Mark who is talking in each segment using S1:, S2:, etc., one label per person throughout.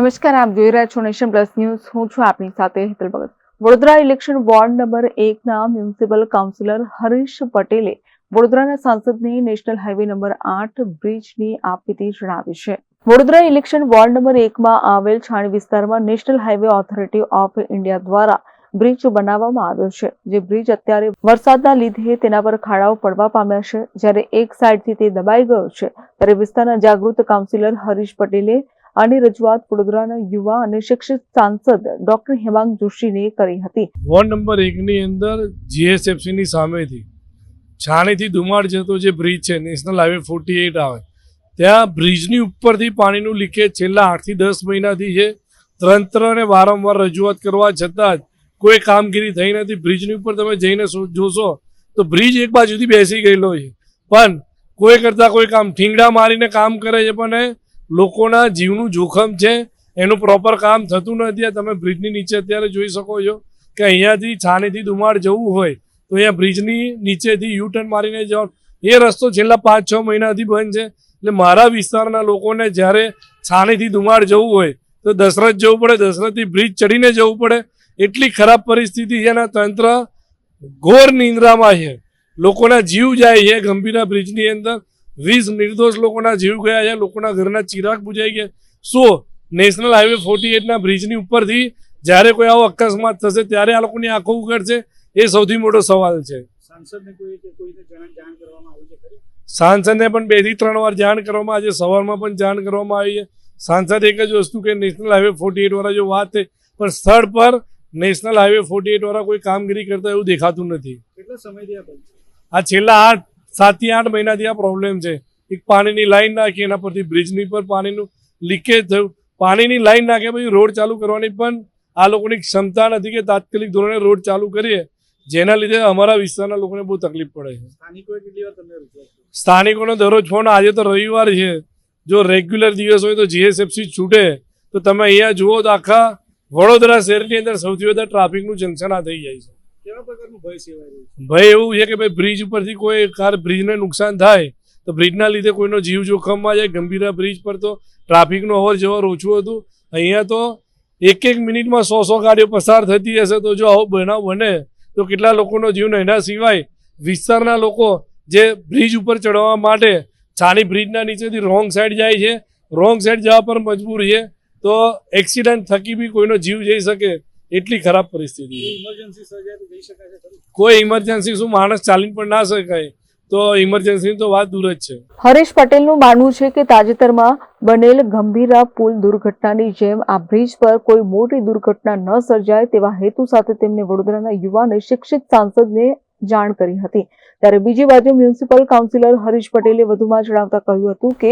S1: નમસ્કાર, આપ જોઈ રહ્યા છો નેશન પ્લસ ન્યૂઝ. હું છું આપની સાથે હેતલ ભગત. વડોદરા ઇલેક્શન વોર્ડ નંબર 1 ના મ્યુનિસિપલ કાઉન્સિલર હરીશ પટેલે વડોદરાના સાંસદને નેશનલ હાઈવે નંબર 8 બ્રિજની આપવીતી જણાવી છે. વડોદરા ઇલેક્શન વોર્ડ નંબર 1 માં આવેલ છાણી વિસ્તારમાં national highway authority of India દ્વારા બ્રિજ બનાવવામાં આવ્યો છે. જે બ્રિજ અત્યારે વરસાદના લીધે તેના પર ખાડાઓ પડવા પામ્યા છે. જ્યારે એક સાઈડથી તે દબાઈ ગયો છે, ત્યારે વિસ્તારના જાગૃત કાઉન્સિલર હરીશ પટેલે આની રજૂઆત વડોદરાના યુવા અને શિક્ષિત સાંસદ ડોક્ટર હેમાંગ જોશીને કરી હતી.
S2: વોર્ડ નંબર 1 ની અંદર જીએસએફસી ની સામેથી છાણીથી ધુમાડ જતો જે બ્રિજ છે, નેશનલ હાઈવે 48 આવે, ત્યાં બ્રિજની ઉપરથી પાણીનું લીકેજ છેલ્લા 8 થી 10 મહિનાથી છે. તંત્રને વારંવાર રજૂઆત કરવા છતાં જ કોઈ કામગીરી થઈ નથી. બ્રિજની ઉપર તમે જઈને જોશો તો બ્રિજ એક બાજુથી બેસી ગયેલો છે, પણ કોઈ કરતા કોઈ કામ ઠીંગડા મારીને કામ કરે છે, પણ લોકોના જીવનું જોખમ છે, એનું પ્રોપર કામ થતું નથી. આ તમે બ્રિજની નીચે અત્યારે જોઈ શકો છો કે અહીંયાથી છાણીથી ધુમાડ જવું હોય તો અહીંયા બ્રિજની નીચેથી યુ ટર્ન મારીને જવાનું. એ રસ્તો છેલ્લા 5-6 મહિનાથી બંધ છે. એટલે મારા વિસ્તારના લોકોને જ્યારે છાણીથી ધુમાડ જવું હોય તો દશરથ જવું પડે, દશરથથી બ્રિજ ચડીને જવું પડે. એટલી ખરાબ પરિસ્થિતિ છે અને તંત્ર ઘોર નિંદ્રામાં છે. લોકોના જીવ જાય છે. ગંભીરા બ્રિજની અંદર 20 નિર્દોષ લોકોના જીવ ગયા છે. લોકોના ઘરના ચિરાગ બુજાઈ ગયા. શું નેશનલ હાઈવે 48 ના બ્રિજની ઉપરથી જ્યારે કોઈ આવો અકસ્માત થશે ત્યારે આ લોકોની આંખો ઉઘડશે? એ સૌથી મોટો સવાલ છે. સાંસદને પણ 2 થી 3 વાર જાણ કરવામાં આવી છે. સવારમાં પણ જાણ કરવામાં આવી છે. સાંસદ એક જ વસ્તુ કે નેશનલ હાઈવે 48 વાળા જો વાત છે, પણ સ્થળ પર નેશનલ હાઈવે 48 વાળા કોઈ કામગીરી કરતા એવું દેખાતું નથી.
S3: કેટલા સમયથી
S2: આ છેલ્લા 7 થી 8 મહિનાથી આ પ્રોબ્લેમ છે. એક પાણીની લાઈન નાખી, એના પરથી બ્રિજની પર પાણીનું લીકેજ થયું. પાણીની લાઈન નાખ્યા પછી રોડ ચાલુ કરવાની પણ આ લોકોની ક્ષમતા નથી કે તાત્કાલિક ધોરણે રોડ ચાલુ કરીએ, જેના લીધે અમારા વિસ્તારના લોકોને બહુ તકલીફ પડે છે. સ્થાનિકોનો દરરોજ ફોન. આજે તો રવિવાર છે, જો રેગ્યુલર દિવસ હોય તો જીએસએફસી છૂટે તો તમે અહીંયા જુઓ તો આખા વડોદરા શહેરની અંદર સૌથી વધારે ટ્રાફિકનું જંકશન આ થઈ જાય છે.
S3: કેવા પ્રકારનું ભય સેવાય રહ્યું છે?
S2: ભય એવું છે કે ભાઈ બ્રિજ ઉપરથી કોઈ બ્રિજને નુકસાન થાય તો બ્રિજના લીધે કોઈનો જીવ જોખમમાં જાય. ગંભીરા બ્રિજ પર તો ટ્રાફિકનું અવર જવર ઓછું હતું. અહીંયા તો એક મિનિટમાં 100 ગાડીઓ પસાર થતી હશે. તો જો આવો બનાવ બને તો કેટલા લોકોનો જીવ ને. એના સિવાય વિસ્તારના લોકો જે બ્રિજ ઉપર ચડવા માટે છાણી બ્રિજના નીચેથી રોંગ સાઈડ જાય છે, રોંગ સાઈડ જવા પર મજબૂર છે. તો એક્સિડન્ટ થકી બી કોઈનો જીવ જઈ શકે એટલી ખરાબ પરિસ્થિતિ છે.
S3: ઇમરજન્સી સર્જાય તો જઈ શકાય છે?
S2: કોઈ ઇમરજન્સી શું, માણસ ચાલીને પણ ના શકાય, તો ઇમરજન્સી તો વાત દૂર જ છે.
S1: હરીશ પટેલનું માનવું છે કે તાજેતરમાં બનેલ ગંભીરા પુલ દુર્ઘટનાની જેમ આ બ્રિજ પર કોઈ મોટી દુર્ઘટના ન સર્જાય તેવા હેતુ સાથે તેમને વડોદરાના યુવા અને શિક્ષિત સાંસદને જાણ કરી હતી. ત્યારે બીજી બાજુ મ્યુનિસિપલ કાઉન્સિલર હરીશ પટેલે વધુમાં જણાવતા કહ્યું હતું કે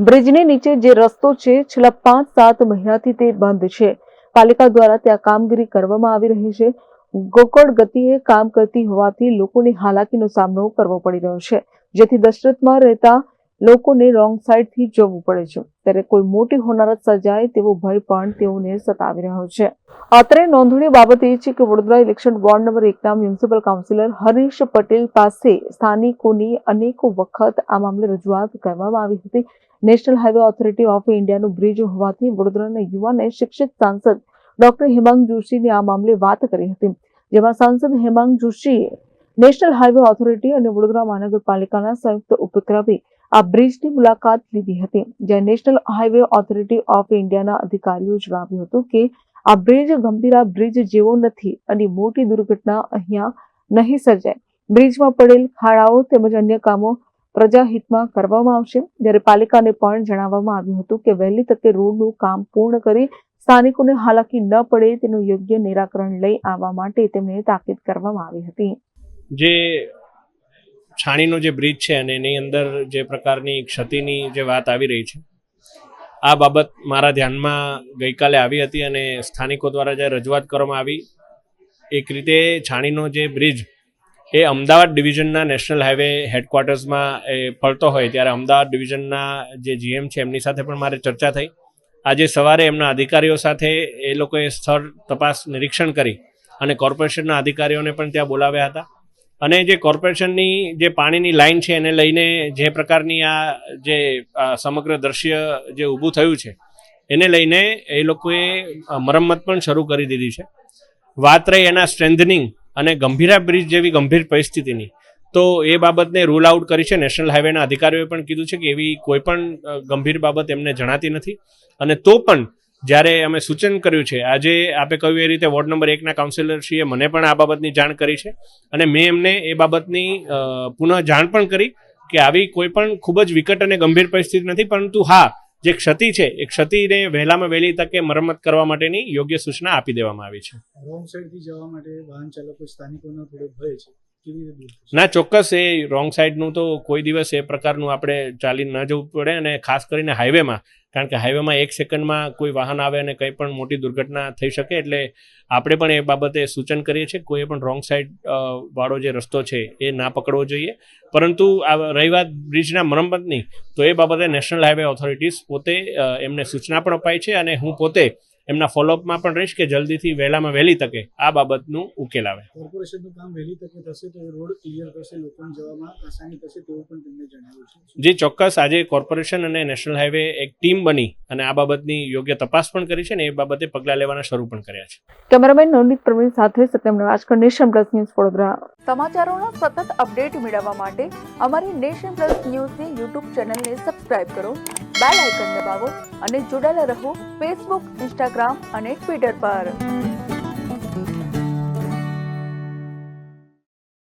S1: બ્રિજની નીચે જે રસ્તો છે, છેલ્લા 5-7 મહિનાથી તે બંધ છે. પાલિકા દ્વારા ત્યાં કામગીરી કરવામાં આવી રહી છે. ગોકળ ગતિએ કામ કરતી હોવાથી લોકોને હાલાકીનો સામનો કરવો પડી રહ્યો છે, જેથી દશરથમાં રહેતા લોકોને રોંગ સાઈડથી જવું પડે છે. ત્યારે કોઈ મોટી હોનારત સર્જાય તેવો ભય પણ તેઓને સતાવી રહ્યો છે. અત્રે નોંધણીય બાબત એ છે કે વડોદરા ઇલેક્શન વોર્ડ નંબર 1 ના મ્યુનિસિપલ કાઉન્સિલર હરીશ પટેલ પાસે સ્થાનિકોની અનેકો વખત આ મામલે રજૂઆત કરવામાં આવી હતી. નેશનલ હાઈવે ઓથોરિટી ઓફ ઇન્ડિયાનું બ્રિજ હોવાથી વડોદરાના યુવા અને શિક્ષિત સાંસદ ડોક્ટર હેમાંગ જોશીને આ મામલે વાત કરી હતી, જેમાં સાંસદ હેમાંગ જોશીએ નેશનલ હાઈવે ઓથોરિટી અને વડોદરા મહાનગરપાલિકાના સંયુક્ત ઉપક્રમે આ બ્રિજની મુલાકાત લીધી હતી. જ્યાં નેશનલ હાઈવે ઓથોરિટી ઓફ ઇન્ડિયાના અધિકારીઓ જણાવ્યું હતું કે આ બ્રિજ ગંભીરા બ્રિજ જેવો નથી અને મોટી દુર્ઘટના અહીંયા નહીં સર્જાય. બ્રિજમાં પડેલ ખાડાઓ તેમજ અન્ય કામો પ્રજાહિતમાં કરવામાં આવશે. જ્યારે પાલિકાને પણ જણાવવામાં આવ્યું હતું કે વહેલી તકે રોડનું કામ પૂર્ણ કરી સ્થાનિકોને હાલાકી ન પડે તેનું યોગ્ય નિરાકરણ લઈ આવવા માટે તેમને તાકીદ કરવામાં આવી હતી.
S4: જે છાણીનો જે બ્રિજ છે અને એની અંદર જે પ્રકારની ક્ષતિની જે વાત આવી રહી છે, આ બાબત મારા ધ્યાનમાં ગઈકાલે આવી હતી અને સ્થાનિકો દ્વારા જે રજૂઆત કરવામાં આવી, એક રીતે છાણીનો જે બ્રિજ એ અમદાવાદ ડિવિઝનના નેશનલ હાઈવે હેડક્વાર્ટર્સમાં એ પડતો હોય ત્યારે અમદાવાદ ડિવિઝનના જે જીએમ છે એમની સાથે પણ મારે ચર્ચા થઈ. આજે સવારે એમના અધિકારીઓ સાથે એ લોકોએ સ્થળ તપાસ નિરીક્ષણ કરી અને કોર્પોરેશનના અધિકારીઓને પણ ત્યાં બોલાવ્યા હતા. અને જે કોર્પોરેશનની જે પાણીની લાઈન છે એને લઈને જે પ્રકારની આ જે સમગ્ર દ્રશ્ય જે ઊભું થયું છે એને લઈને એ લોકોએ મરમ્મત પણ શરૂ કરી દીધી છે. વાત રહી એના સ્ટ્રેન્થનિંગ અને ગંભીરા બ્રિજ જેવી ગંભીર પરિસ્થિતિની, તો એ બાબતને રૂલ આઉટ કરી છે. નેશનલ હાઈવેના અધિકારીઓએ પણ કીધું છે કે એવી કોઈ પણ ગંભીર બાબત એમને જણાતી નથી. અને તો પણ જ્યારે અમે સૂચન કર્યું છે, આજે આપે કહ્યું એ રીતે વોર્ડ નંબર 1ના કાઉન્સિલરશ્રીએ મને પણ આ બાબતની જાણ કરી છે અને મેં એમને એ બાબતની પુનઃ જાણ પણ કરી કે આવી કોઈ પણ ખૂબ જ વિકટ અને ગંભીર પરિસ્થિતિ નથી, પરંતુ હા, જે ક્ષતિ છે એ ક્ષતિને વહેલામાં વહેલી તકે મરમ્મત કરવા માટેની યોગ્ય સૂચના આપી દેવામાં આવી છે.
S3: રોંગ સાઈડથી જવા માટે વાહન ચાલકો સ્થાનિકોનો થોડો ભય છે, કેવી રીતે દૂર થશે?
S4: ના, ચોક્કસ એ રોંગ સાઈડનું તો કોઈ દિવસ એ પ્રકારનું આપણે ચાલી ન જવું પડે, અને ખાસ કરીને હાઈવેમાં, કારણ કે હાઈવેમાં 1 સેકન્ડમાં કોઈ વાહન આવે અને કંઈ પણ મોટી દુર્ઘટના થઈ શકે. એટલે આપણે પણ એ બાબતે સૂચન કરીએ છીએ કોઈએ પણ રોંગ સાઈડ વાળો જે રસ્તો છે એ ના પકડવો જોઈએ. પરંતુ આ રહી વાત બ્રિજના મરમ્મતની, તો એ બાબતે નેશનલ હાઈવે ઓથોરિટીઝ પોતે એમને સૂચના પણ અપાઈ છે અને હું પોતે એમના ફોલોઅપમાં પણ રહીશ કે જલ્દીથી વહેલામાં વહેલી તકે આ બાબતનું ઉકેલ આવે.
S3: કોર્પોરેશનનું કામ વહેલી તકે થશે તો એ રોડ ક્લિયર કરશે, લોકોને જવામાં આસાની થશે તેવું પણ તેમને જણાવ્યું છે.
S4: જે ચોક્કસ આજે કોર્પોરેશન અને નેશનલ હાઈવે એક ટીમ બની અને આ બાબતની યોગ્ય તપાસ પણ કરી છે ને એ બાબતે પગલાં લેવાના શરૂ પણ કર્યા છે.
S1: કેમેરામેન નવનીત પ્રવીણ સાથે Satyam Rajkar, Nation Plus News, Vadodara. સમાચારોના સતત અપડેટ મેળવવા માટે અમારી નેશન પ્લસ ન્યૂઝની યુટ્યુબ ચેનલને સબસ્ક્રાઇબ કરો, બેલ આઇકન દબાવો અને જોડાયેલા રહો ફેસબુક, ઇન્સ્ટાગ્રામ અને ટ્વિટર પર.